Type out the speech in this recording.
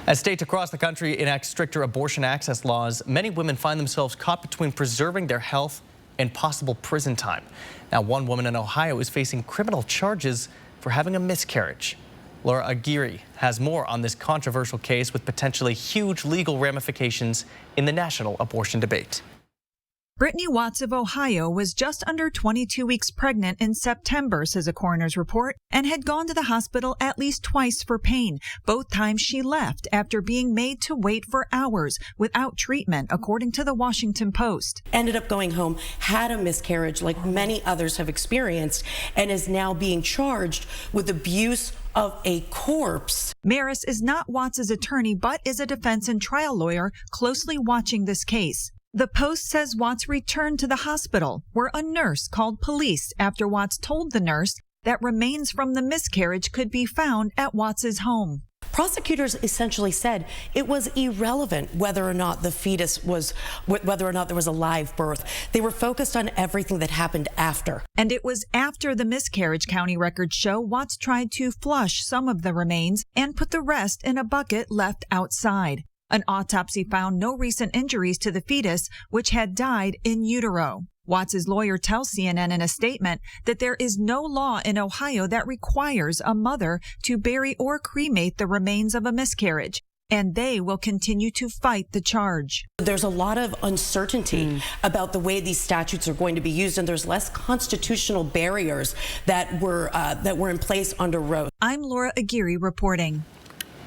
As states across the country enact stricter abortion access laws, many women find themselves caught between preserving their health and possible prison time. Now, one woman in Ohio is facing criminal charges for having a miscarriage. Laura Aguirre has more on this controversial case with potentially huge legal ramifications in the national abortion debate. Brittany Watts of Ohio was just under 22 weeks pregnant in September, says a coroner's report, and had gone to the hospital at least twice for pain. Both times she left after being made to wait for hours without treatment, according to the Washington Post. Ended up going home, had a miscarriage like many others have experienced, and is now being charged with abuse of a corpse. Maris is not Watts' attorney, but is a defense and trial lawyer closely watching this case. The Post says Watts returned to the hospital, where a nurse called police after Watts told the nurse that remains from the miscarriage could be found at Watts' home. Prosecutors essentially said it was irrelevant whether or not the fetus was, whether or not there was a live birth. They were focused on everything that happened after. And it was after the miscarriage, county records show, Watts tried to flush some of the remains and put the rest in a bucket left outside. An autopsy found no recent injuries to the fetus, which had died in utero. Watts' lawyer tells CNN in a statement that there is no law in Ohio that requires a mother to bury or cremate the remains of a miscarriage, and they will continue to fight the charge. There's a lot of uncertainty about the way these statutes are going to be used, and there's less constitutional barriers that were in place under Roe. I'm Laura Aguirre reporting.